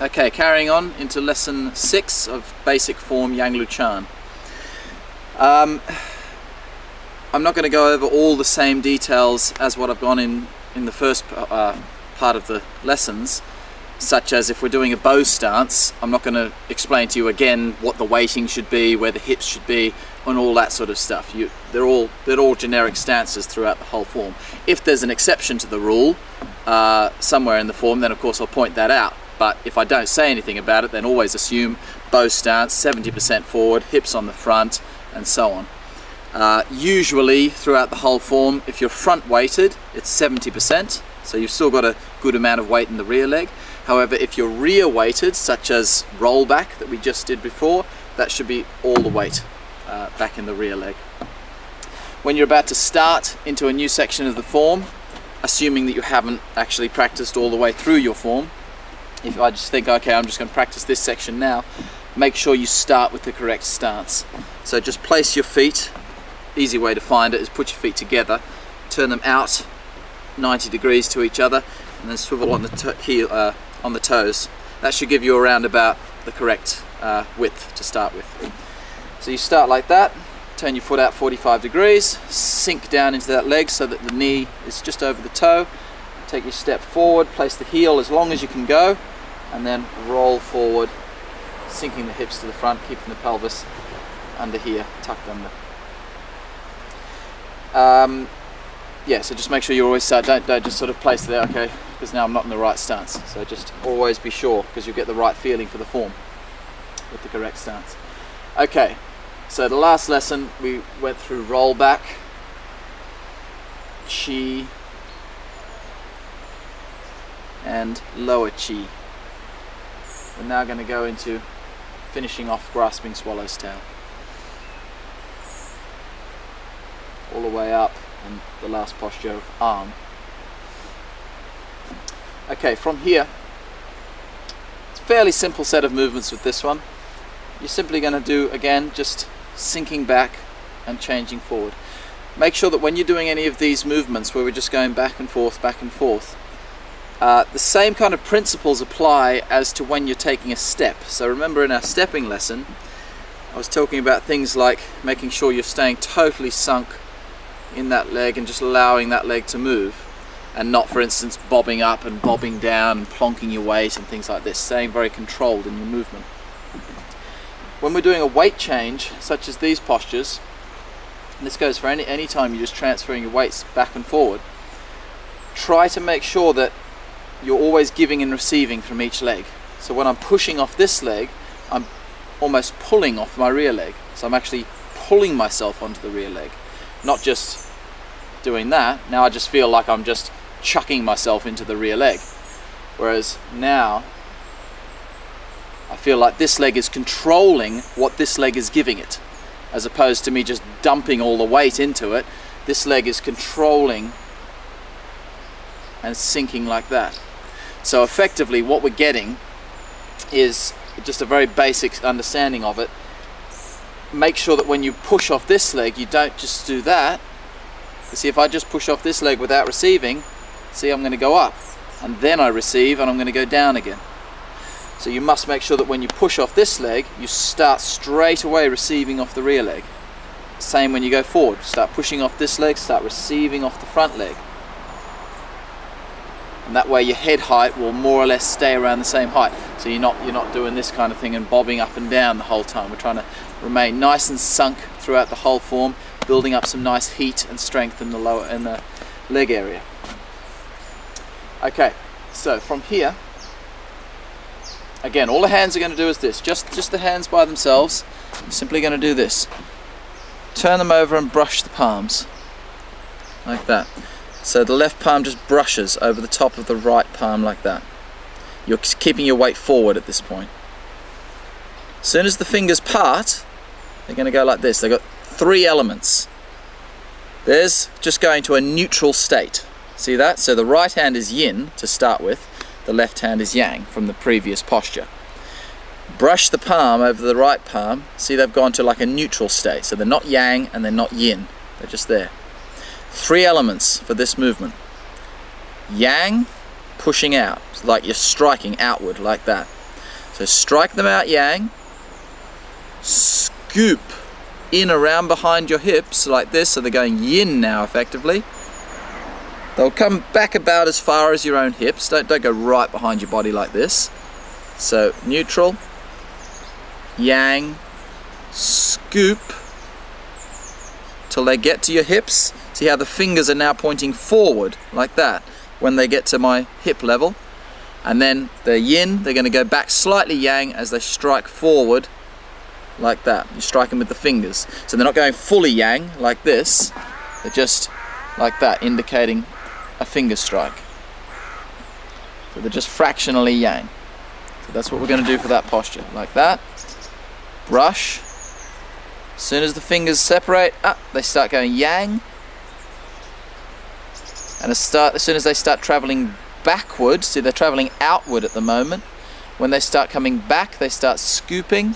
Okay, carrying on into lesson 6 of basic form Yang Lu Chan. I'm not going to go over all the same details as what I've gone in the first part of the lessons, such as if we're doing a bow stance, I'm not going to explain to you again what the weighting should be, where the hips should be, and all that sort of stuff. They're all generic stances throughout the whole form. If there's an exception to the rule somewhere in the form, then of course I'll point that out. But if I don't say anything about it, then always assume bow stance, 70% forward, hips on the front, and so on. Usually throughout the whole form, if you're front weighted, it's 70%, so you've still got a good amount of weight in the rear leg. However, if you're rear weighted, such as roll back that we just did before, that should be all the weight back in the rear leg. When you're about to start into a new section of the form, assuming that you haven't actually practiced all the way through your form, if I just think, okay, I'm just going to practice this section now, make sure you start with the correct stance. So just place your feet, easy way to find it is put your feet together, turn them out 90 degrees to each other, and then swivel on the on the toes. That should give you around about the correct width to start with. So you start like that, turn your foot out 45 degrees, sink down into that leg so that the knee is just over the toe. Take your step forward, place the heel as long as you can go, and then roll forward, sinking the hips to the front, keeping the pelvis under here, tucked under. Yeah, so just make sure you always start, don't just sort of place there, okay, because now I'm not in the right stance. So just always be sure, because you'll get the right feeling for the form with the correct stance. Okay, so the last lesson we went through roll back, chi, and lower chi. We're now going to go into finishing off grasping swallow's tail. All the way up, and the last posture of Aang. Okay, from here, it's a fairly simple set of movements with this one. You're simply going to do, again, just sinking back and changing forward. Make sure that when you're doing any of these movements where we're just going back and forth, the same kind of principles apply as to when you're taking a step. So remember in our stepping lesson, I was talking about things like making sure you're staying totally sunk in that leg and just allowing that leg to move, and not, for instance, bobbing up and bobbing down and plonking your weight and things like this, staying very controlled in your movement. When we're doing a weight change, such as these postures, and this goes for any time you're just transferring your weights back and forward, try to make sure that you're always giving and receiving from each leg. So when I'm pushing off this leg, I'm almost pulling off my rear leg. So I'm actually pulling myself onto the rear leg, not just doing that. Now I just feel like I'm just chucking myself into the rear leg. Whereas now I feel like this leg is controlling what this leg is giving it, as opposed to me just dumping all the weight into it. This leg is controlling and sinking like that. So effectively what we're getting is just a very basic understanding of it. Make sure that when you push off this leg, you don't just do that. You see, if I just push off this leg without receiving, see, I'm going to go up, and then I receive and I'm going to go down again. So you must make sure that when you push off this leg, you start straight away receiving off the rear leg. Same when you go forward, start pushing off this leg, start receiving off the front leg. And that way your head height will more or less stay around the same height. So you're not doing this kind of thing and bobbing up and down the whole time. We're trying to remain nice and sunk throughout the whole form, building up some nice heat and strength in the leg area. Okay, so from here, again, all the hands are going to do is this. Just the hands by themselves. I'm simply going to do this. Turn them over and brush the palms like that. So the left palm just brushes over the top of the right palm like that. You're keeping your weight forward at this point. As soon as the fingers part, they're going to go like this. They've got 3 elements. There's just going to a neutral state. See that? So the right hand is yin to start with. The left hand is yang from the previous posture. Brush the palm over the right palm. See, they've gone to like a neutral state. So they're not yang and they're not yin. They're just there. 3 elements for this movement. Yang, pushing out, like you're striking outward like that. So strike them out yang, scoop in around behind your hips like this, so they're going yin now effectively. They'll come back about as far as your own hips. Don't go right behind your body like this. So neutral, yang, scoop till they get to your hips. See how the fingers are now pointing forward like that when they get to my hip level. And then the yin, they're going to go back slightly yang as they strike forward like that. You strike them with the fingers. So they're not going fully yang like this. They're just like that, indicating a finger strike. So they're just fractionally yang. So that's what we're going to do for that posture. Like that. Brush. As soon as the fingers separate, they start going yang. And as soon as they start traveling backward, see they're traveling outward at the moment. When they start coming back, they start scooping.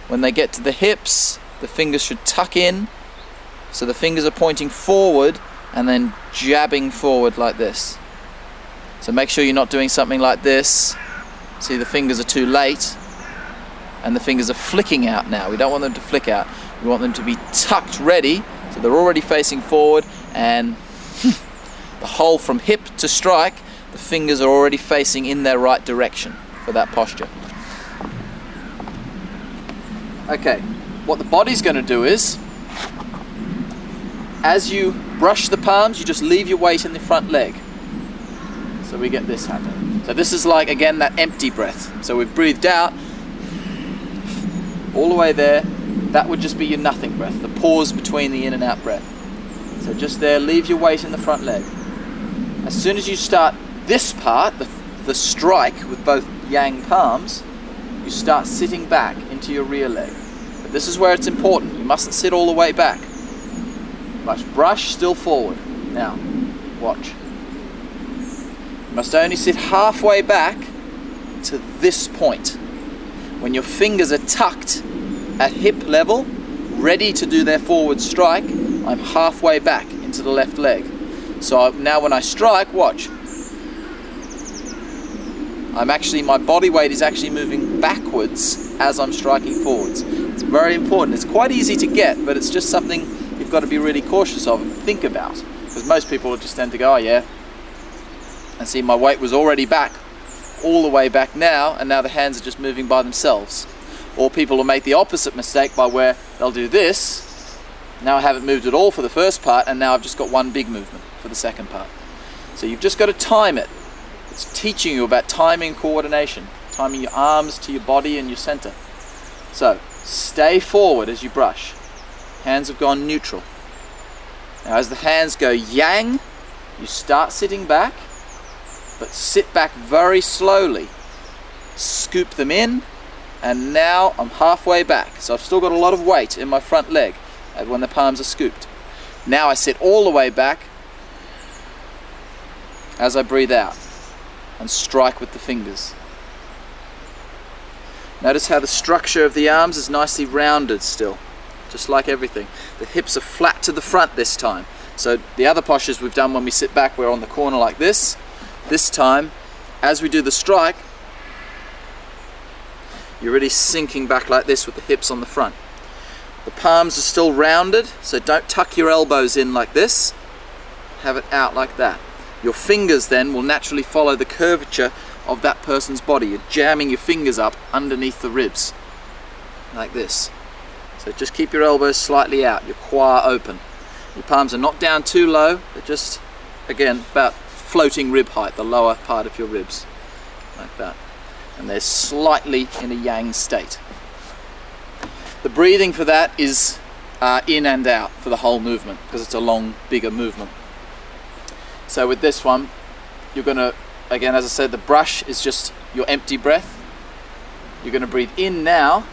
When they get to the hips, the fingers should tuck in. So the fingers are pointing forward and then jabbing forward like this. So make sure you're not doing something like this. See, the fingers are too late and the fingers are flicking out now. We don't want them to flick out. We want them to be tucked ready, so they're already facing forward, and the whole from hip to strike, the fingers are already facing in their right direction for that posture. Okay, what the body's going to do is, as you brush the palms, you just leave your weight in the front leg. So we get this happening. So this is like, again, that empty breath. So we've breathed out all the way there. That would just be your nothing breath, the pause between the in and out breath. So just there, leave your weight in the front leg. As soon as you start this part, the strike with both yang palms, you start sitting back into your rear leg. But this is where it's important. You mustn't sit all the way back. Brush still forward. Now, watch. You must only sit halfway back to this point. When your fingers are tucked at hip level, ready to do their forward strike, I'm halfway back into the left leg. So now when I strike, watch. My body weight is actually moving backwards as I'm striking forwards. It's very important. It's quite easy to get, but it's just something you've got to be really cautious of and think about. Because most people just tend to go, oh yeah, and see my weight was already back, all the way back now, and now the hands are just moving by themselves. Or people will make the opposite mistake by where they'll do this. Now I haven't moved at all for the first part, and now I've just got one big movement for the second part. So you've just got to time it. It's teaching you about timing and coordination, timing your arms to your body and your center. So stay forward as you brush. Hands have gone neutral. Now as the hands go yang, you start sitting back, but sit back very slowly. Scoop them in, and now I'm halfway back. So I've still got a lot of weight in my front leg when the palms are scooped. Now I sit all the way back as I breathe out and strike with the fingers. Notice how the structure of the arms is nicely rounded still, just like everything. The hips are flat to the front this time. So the other postures we've done when we sit back, we're on the corner like this. This time, as we do the strike, you're really sinking back like this with the hips on the front. The palms are still rounded, so don't tuck your elbows in like this. Have it out like that. Your fingers then will naturally follow the curvature of that person's body. You're jamming your fingers up underneath the ribs, like this. So just keep your elbows slightly out, your quad open. Your palms are not down too low, they're just, again, about floating rib height, the lower part of your ribs, like that. And they're slightly in a yang state. The breathing for that is in and out for the whole movement, because it's a long, bigger movement. So with this one, you're going to, again, as I said, the brush is just your empty breath. You're going to breathe in now,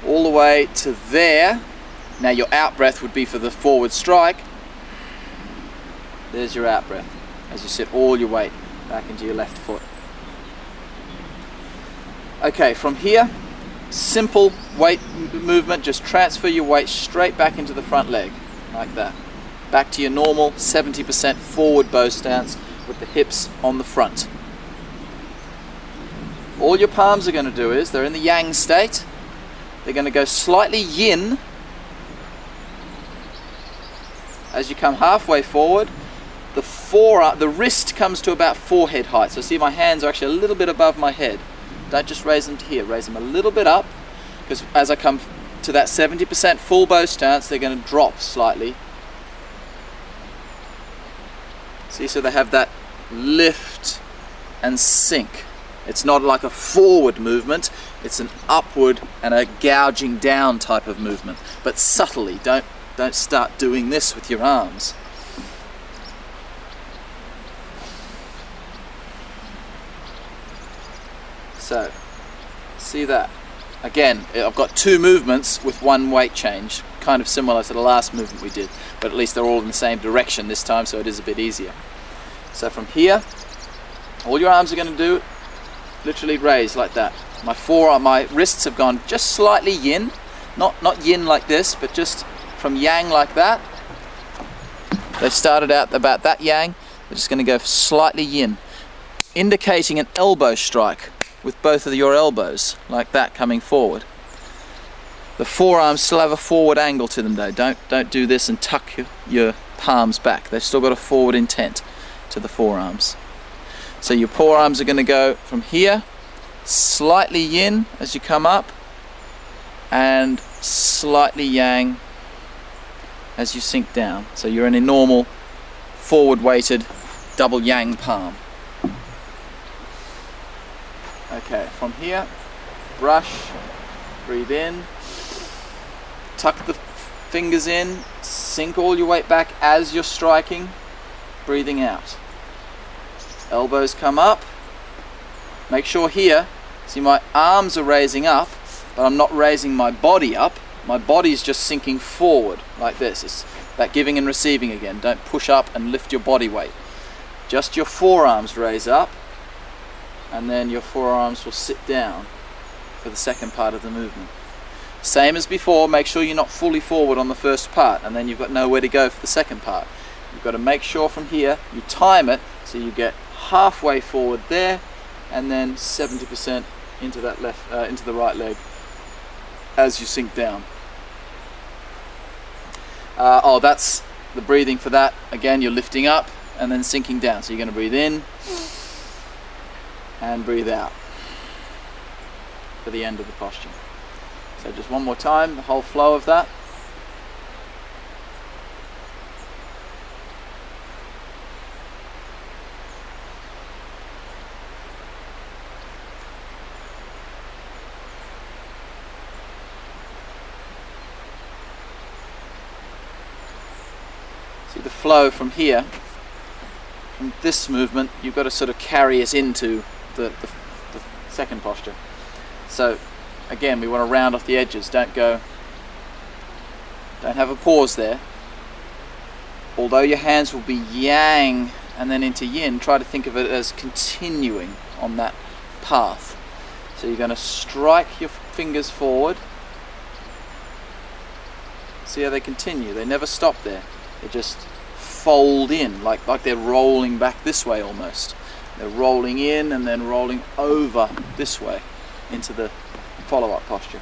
all the way to there. Now your out breath would be for the forward strike. There's your out breath as you sit all your weight back into your left foot. Okay, from here, simple weight movement, just transfer your weight straight back into the front leg, like that. Back to your normal 70% forward bow stance with the hips on the front. all your palms are going to do is, they're in the yang state, they're going to go slightly yin as you come halfway forward. The wrist comes to about forehead height. So see, my hands are actually a little bit above my head. Don't just raise them to here, raise them a little bit up, because as I come to that 70% full bow stance, they're going to drop slightly. See, so they have that lift and sink. It's not like a forward movement, it's an upward and a gouging down type of movement, but subtly. Don't start doing this with your arms. So, see that? Again, I've got two movements with one weight change, kind of similar to the last movement we did, but at least they're all in the same direction this time, so it is a bit easier. So from here, all your arms are going to do, literally raise like that. My wrists have gone just slightly yin, not yin like this, but just from yang like that. They started out about that yang, they're just going to go slightly yin, indicating an elbow strike with both of your elbows, like that, coming forward. The forearms still have a forward angle to them though. Don't do this and tuck your palms back. They've still got a forward intent to the forearms. So your forearms are going to go from here, slightly yin as you come up, and slightly yang as you sink down. So you're in a normal forward weighted double yang palm. Okay, from here, brush, breathe in, tuck the fingers in, sink all your weight back as you're striking, breathing out. Elbows come up. Make sure here, see my arms are raising up, but I'm not raising my body up. My body's just sinking forward like this. It's that giving and receiving again. Don't push up and lift your body weight. Just your forearms raise up, and then your forearms will sit down for the second part of the movement. Same as before, make sure you're not fully forward on the first part, and then you've got nowhere to go for the second part. You've got to make sure from here you time it so you get halfway forward there, and then 70% into that into the right leg as you sink down. That's the breathing for that. Again, you're lifting up and then sinking down. So you're going to breathe in and breathe out for the end of the posture. So just one more time, the whole flow of that. See the flow from here, from this movement, you've got to sort of carry it into the second posture. So again, we want to round off the edges. Don't have a pause there. Although your hands will be yang and then into yin, try to think of it as continuing on that path. So you're going to strike your fingers forward. See how they continue? They never stop there. They just fold in, like they're rolling back this way almost. They're rolling in and then rolling over this way into the follow-up posture.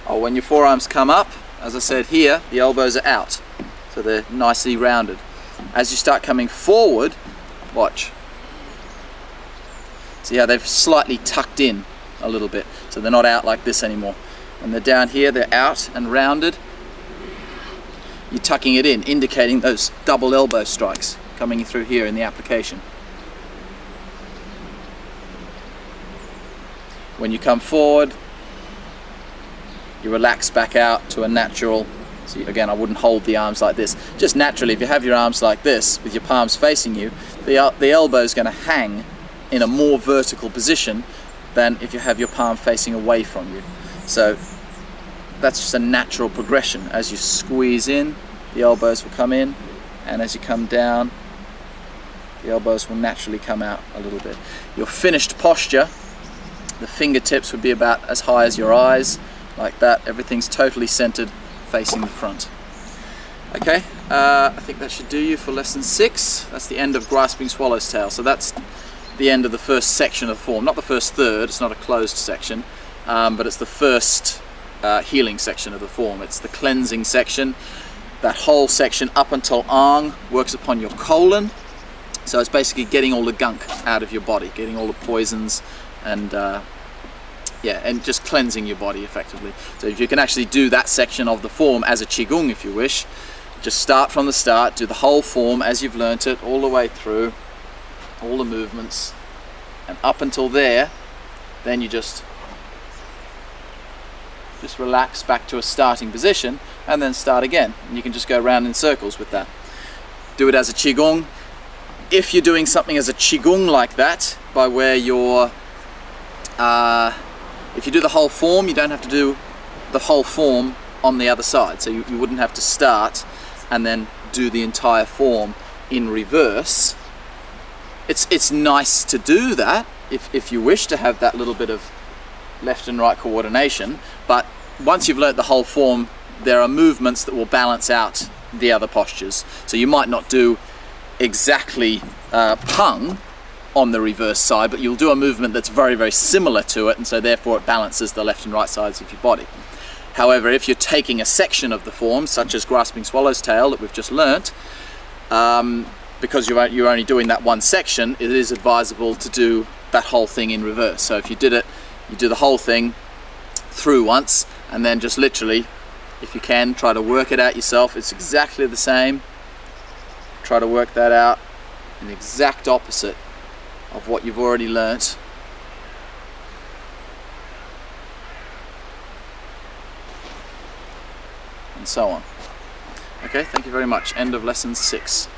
When your forearms come up, as I said here, the elbows are out, so they're nicely rounded. As you start coming forward, watch. See how they've slightly tucked in a little bit, so they're not out like this anymore. When they're down here, they're out and rounded. You're tucking it in, indicating those double elbow strikes coming through here in the application. When you come forward, you relax back out to a natural. See, again, I wouldn't hold the arms like this. Just naturally, if you have your arms like this with your palms facing you, the elbow is going to hang in a more vertical position than if you have your palm facing away from you. So that's just a natural progression. As you squeeze in, the elbows will come in, and as you come down, the elbows will naturally come out a little bit. Your finished posture, the fingertips would be about as high as your eyes, like that. Everything's totally centered, facing the front. Okay, I think that should do you for lesson 6. That's the end of grasping swallow's tail. So that's the end of the first section of the form. Not the first third, it's not a closed section, but it's the first healing section of the form. It's the cleansing section. That whole section up until Aang works upon your colon. So it's basically getting all the gunk out of your body, getting all the poisons and and just cleansing your body effectively. So if you can actually do that section of the form as a qigong if you wish, just start from the start, do the whole form as you've learnt it, all the way through, all the movements, and up until there, then you just relax back to a starting position and then start again. And you can just go around in circles with that. Do it as a qigong. If you're doing something as a qigong like that, by where you're if you do the whole form, you don't have to do the whole form on the other side. So you wouldn't have to start and then do the entire form in reverse. It's nice to do that if you wish to have that little bit of left and right coordination, but once you've learnt the whole form, there are movements that will balance out the other postures. So you might not do exactly pung on the reverse side, but you'll do a movement that's very, very similar to it, and so therefore it balances the left and right sides of your body. However, if you're taking a section of the form, such as grasping swallow's tail that we've just learnt, because you're only doing that one section, it is advisable to do that whole thing in reverse. So if you did it, you do the whole thing through once, and then just literally, if you can, try to work it out yourself. It's exactly the same. Try to work that out in the exact opposite of what you've already learnt. And so on. Okay, thank you very much. End of lesson 6.